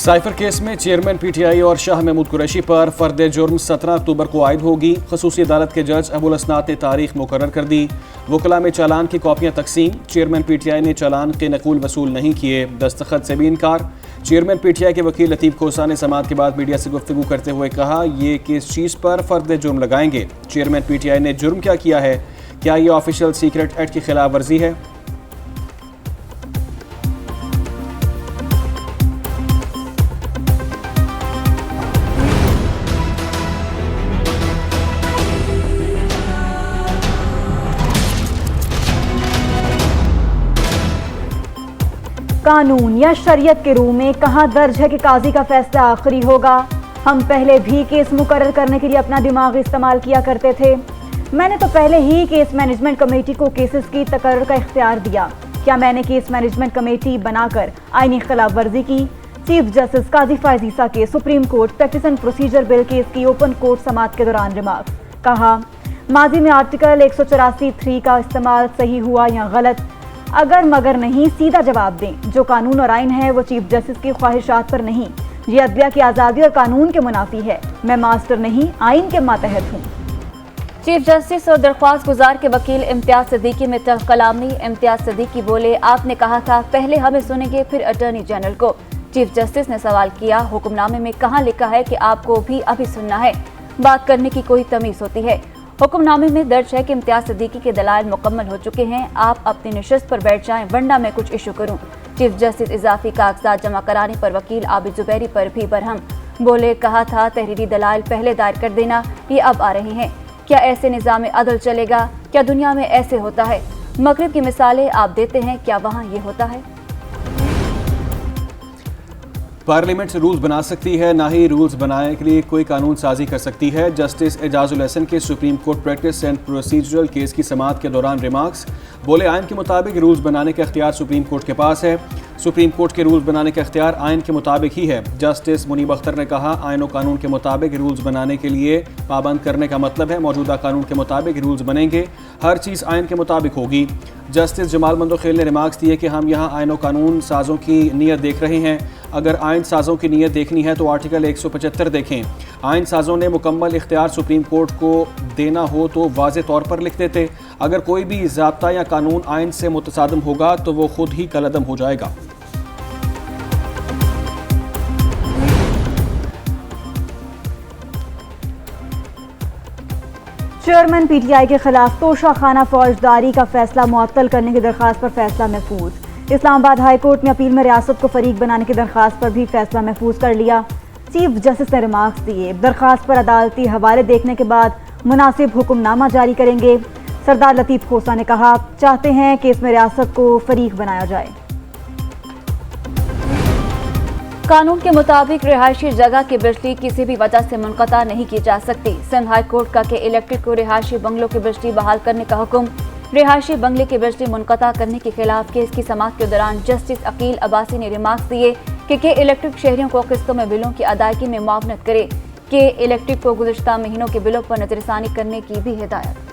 Cipher case में chairman PTI और शाह महमूद कुरैशी पर फर्द जुर्म 17 अक्टूबर को आयद होगी। खसूसी अदालत के जज अबुल असनाद ने तारीख मुकर्रर कर दी। वकला में चालान की कॉपियां तकसीम। चेयरमैन पीटीआई ने चालान के नकूल वसूल नहीं किए, दस्तखत से भी इनकार। चेयरमैन पीटीआई के वकील लतीफ़ खोसा ने समाअत के बाद मीडिया से गुफ्तगू करते हुए कहा, ये किस चीज़ पर फर्द जुर्म लगाएंगे। चेयरमैन पीटीआई ने जुर्म क्या किया है? क्या ये ऑफिशियल सीक्रेट एक्ट की खिलाफ वर्जी है? कानून या शरीयत के रूह में कहाँ दर्ज है कि काजी का फैसला आखिरी होगा। हम पहले भी केस मुकर्रर करने के लिए अपना दिमाग इस्तेमाल किया करते थे। मैंने तो पहले ही केस मैनेजमेंट कमेटी को केसेस की तकर्रुर का इख्तियार दिया। क्या मैंने केस मैनेजमेंट कमेटी बनाकर आईनी खिलाफ वर्जी की? चीफ जस्टिस काजी फायज ईसा के supreme court practice and procedure bill case की ओपन कोर्ट समाअत के दौरान रिमार्क्स। कहा, माजी में आर्टिकल 184(3) का इस्तेमाल सही हुआ या गलत? अगर मगर नहीं, सीधा जवाब दें। जो कानून और आइन है वो चीफ जस्टिस की ख्वाहिशात पर नहीं, ये अदलिया की आज़ादी और कानून के मुनाफी है। मैं मास्टर नहीं, आइन के मातहत हूँ। चीफ जस्टिस और दरख्वास्त गुजार के वकील इम्तियाज सिद्दीकी में कलामी। इम्तियाज सिद्दीकी बोले, आपने कहा था पहले हमें सुनेंगे फिर अटॉर्नी जनरल को। चीफ जस्टिस ने सवाल किया, हुक्मनामे में कहाँ लिखा है कि आपको भी अभी सुनना है? बात करने की कोई तमीज़ होती है? हुक्मनामे में दर्ज है कि इम्तियाज सिद्दीकी के दलाइल मुकम्मल हो चुके हैं, आप अपनी नशिस्त पर बैठ जाएं वरना मैं कुछ इशू करूं। चीफ जस्टिस इजाफी कागजात जमा कराने पर वकील आबिद जुबैरी पर भी बरहम। बोले, कहा था तहरीरी दलाइल पहले दायर कर देना, ये अब आ रहे हैं। क्या ऐसे निज़ाम अदल चलेगा? क्या दुनिया में ऐसे होता है? मगरिब की मिसालें आप देते हैं, क्या वहाँ ये होता है? पार्लियामेंट रूल्स बना सकती है, ना ही रूल्स बनाने के लिए कोई कानून साजी कर सकती है। जस्टिस एजाजुल हसन के supreme court practice and procedural case की समाअत के दौरान रिमार्क्स। बोले, आइन के मुताबिक रूल्स बनाने का इख्तियार सुप्रीम कोर्ट के पास है। सुप्रीम कोर्ट के रूल्स बनाने का इख्तियार आइन के मुताबिक ही है। जस्टिस मुनीब अख्तर ने कहा, आइन और कानून के मुताबिक रूल्स बनाने के लिए पाबंद करने का मतलब है मौजूदा कानून के मुताबिक रूल्स बनेंगे, हर चीज़ आइन के मुताबिक होगी। जस्टिस जमाल मंदोखेल ने रिमार्क्स दिए कि हम यहाँ आइन और कानून साजों की नीयत देख रहे हैं। अगर आइन साजों की नीयत देखनी है तो आर्टिकल 175 देखें। आइन साजों ने मुकम्मल इख्तियार सुप्रीम कोर्ट को देना हो तो वाज़े तौर पर लिख देते। अगर कोई भी ज़ाब्ता या कानून आइन से मुतसादम होगा तो वो खुद ही कलअदम हो जाएगा। चेयरमैन पीटीआई के खिलाफ तोशाखाना फौजदारी का फैसला मुअत्तल करने की दरख्वास्त पर फैसला महफूज। इस्लामाबाद हाई कोर्ट ने अपील में रियासत को फरीक बनाने की दरख्वास्त पर भी फैसला महफूज कर लिया। चीफ जस्टिस ने रिमार्क्स दिए, दरख्वास्त पर अदालती हवाले देखने के बाद मुनासिब हुक्मनामा जारी करेंगे। सरदार लतीफ़ खोसा ने कहा, चाहते हैं कि इसमें रियासत को फरीक बनाया जाए। कानून के मुताबिक रिहायशी जगह की बिजली किसी भी वजह से मुनक़ता नहीं की जा सकती। सिंध हाई कोर्ट का के इलेक्ट्रिक को रिहायशी बंगलों की बिजली बहाल करने का हुक्म। रिहायशी बंगले की बिजली मुनक़ता करने के खिलाफ केस की समाअत के दौरान जस्टिस अकील अब्बासी ने रिमार्क्स दिए कि के इलेक्ट्रिक शहरियों को किस्तों में बिलों की अदायगी में मुआवनत करे। के इलेक्ट्रिक को गुज़िश्ता महीनों के बिलों पर नजरसानी करने की भी हिदायत।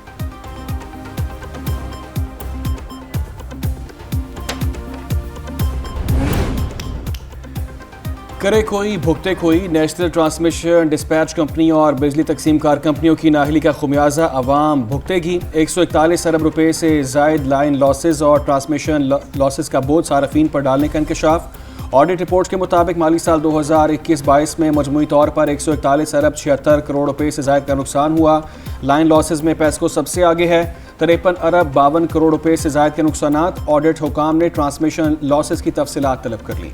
करे कोई भुगते कोई। नेशनल ट्रांसमिशन डिस्पैच कंपनी और बिजली तकसीम कार कंपनियों की नाहली का खुमियाजा आवाम भुगतेगी। 141 अरब रुपए से जायद लाइन लॉसेज और ट्रांसमिशन लॉसेज का बोझ सार्फिन पर डालने का इंकशाफ। ऑडिट रिपोर्ट के मुताबिक माली साल 2021-22 में मजमूई तौर पर 141 अरब 76 करोड़ रुपए से जायद का नुकसान हुआ। लाइन लॉसेज में पेस्को सबसे आगे है, 53 अरब 52 करोड़ रुपए से जायद के नुकसानात। ऑडिट हुकाम ने ट्रांसमिशन लॉसेज की तफसीलात तलब कर ली।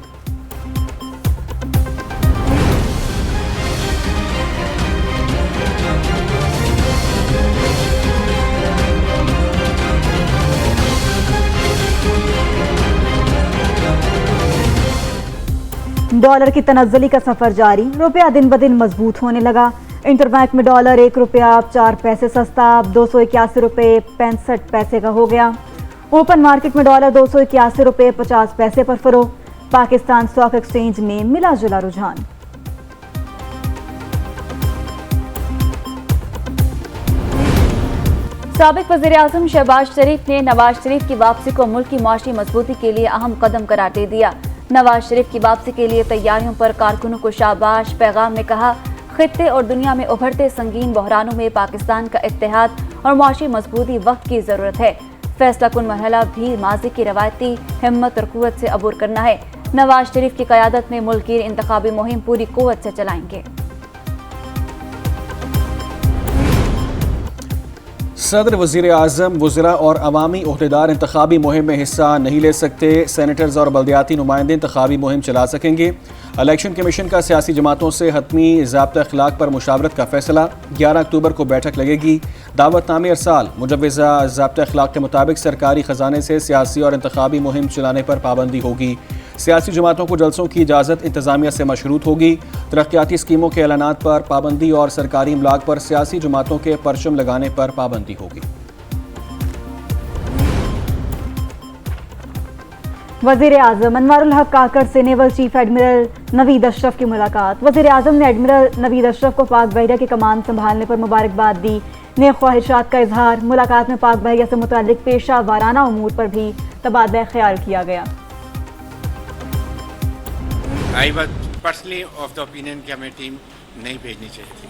डॉलर की तनज़्ज़ुली का सफर जारी, रुपया दिन ब दिन मजबूत होने लगा। इंटरबैंक में डॉलर 1 रुपया अब 4 पैसे सस्ता, अब 281 रुपये 65 पैसे का हो गया। ओपन मार्केट में डॉलर 281 रुपये 50 पैसे पर फरोख्त। पाकिस्तान स्टॉक एक्सचेंज में मिला जुला रुझान। साबिक वज़ीर-ए-आज़म शहबाज शरीफ ने नवाज शरीफ की वापसी को मुल्क की मुआशी मजबूती के लिए अहम कदम करार दे दिया। नवाज शरीफ की वापसी के लिए तैयारियों पर कारकुनों को शाबाश। पैगाम में कहा, खित्ते और दुनिया में उभरते संगीन बहरानों में पाकिस्तान का इत्तेहाद और मुआशी मजबूती वक्त की जरूरत है। फैसला कुन मरहला भी माजी की रवायती हिम्मत और कुव्वत से अबूर करना है। नवाज शरीफ की क़यादत में मुल्क की इंतखाबी मुहिम पूरी कुव्वत से चलाएंगे। सदर, वज़ीर आज़म, वज़रा और अवामी ओहदेदार इंतखाबी मुहिम में हिस्सा नहीं ले सकते। सेनेटर्स और बल्दियाती नुमाइंदे इंतखाबी मुहिम चला सकेंगे। इलेक्शन कमीशन का सियासी जमातों से हतमी ज़ाब्ता अखलाक पर मुशावरत का फैसला। 11 अक्टूबर को बैठक लगेगी। दावतनामे अरसाल। मुजव्वज़ा ज़ाब्ता अखलाक के मुताबिक सरकारी ख़जाने से सियासी और इंतखाबी मुहिम चलाने पर पाबंदी होगी। सियासी जमातों को जलसों की इजाज़त इंतज़ामिया से मशरूत होगी। तरक्याती स्कीमों के ऐलानात पर पाबंदी और सरकारी इमलाक पर सियासी जमातों के परचम लगाने पर पाबंदी होगी। वज़ीर आज़म अनवारुल हक काकड़ से naval chief admiral Naveed Ashraf की मुलाकात। वज़ीर आज़म ने एडमिरल नवीद अशरफ को पाक बहरिया की कमान संभालने पर मुबारकबाद दी। नेक ख्वाहिशात का इजहार। मुलाकात में पाक बहरिया से मुताल्लिक पेशा वाराना उमूर पर भी तबादला ख्याल किया गया। I was personally of the opinion कि हमें टीम नहीं भेजनी चाहिए थी,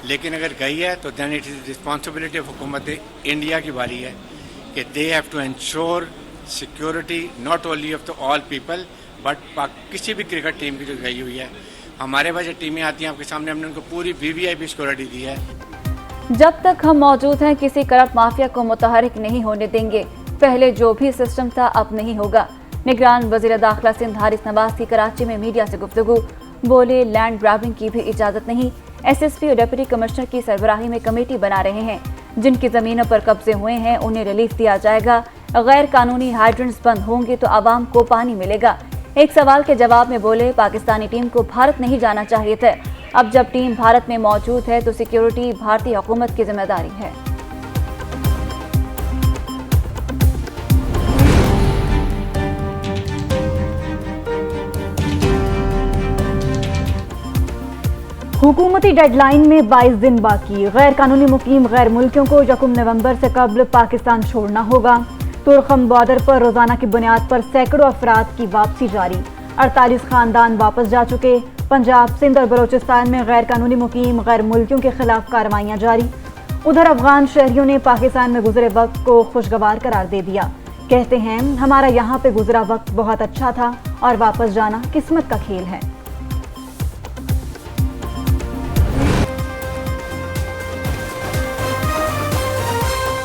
लेकिन अगर गई है तो then it is responsibility of हुकूमत इंडिया की बारी है कि they have to ensure security not only of the all people but किसी भी क्रिकेट टीम की जो गई हुई है। हमारे पास जो टीमें आती हैं आपके सामने हमने उनको पूरी VVIP सिक्योरिटी दी है। जब तक हम मौजूद हैं किसी करप्ट माफिया को मुतहरिक नहीं होने देंगे। पहले जो भी सिस्टम था अब नहीं होगा। निगरान वज़ीर दाखिला सिंध हारिस नवाज की कराची में मीडिया से गुफ्तगू। बोले, लैंड ग्रैबिंग की भी इजाज़त नहीं। SSP और डिप्टी कमिश्नर की सरबराही में कमेटी बना रहे हैं। जिनकी ज़मीनों पर कब्जे हुए हैं उन्हें रिलीफ दिया जाएगा। गैर कानूनी हाइड्रेंट्स बंद होंगे तो आवाम को पानी मिलेगा। एक सवाल के जवाब में बोले, पाकिस्तानी टीम को भारत नहीं जाना चाहिए था। अब जब टीम भारत में मौजूद है तो सिक्योरिटी भारतीय हुकूमत की जिम्मेदारी है। हुकूमती डेडलाइन में 22 दिन बाकी। गैर कानूनी मुकीम गैर मुल्कियों को 1 नवंबर से कबल पाकिस्तान छोड़ना होगा। तुर्खम बॉर्डर पर रोजाना की बुनियाद पर सैकड़ों अफराद की वापसी जारी। 48 खानदान वापस जा चुके। पंजाब, सिंध और बलोचिस्तान में गैर कानूनी मुकीम गैर मुल्कियों के खिलाफ कार्रवाइयाँ जारी। उधर अफगान शहरियों ने पाकिस्तान में गुजरे वक्त को खुशगवार करार दे दिया। कहते हैं, हमारा यहाँ पे गुजरा वक्त बहुत अच्छा था और वापस जाना किस्मत का खेल है।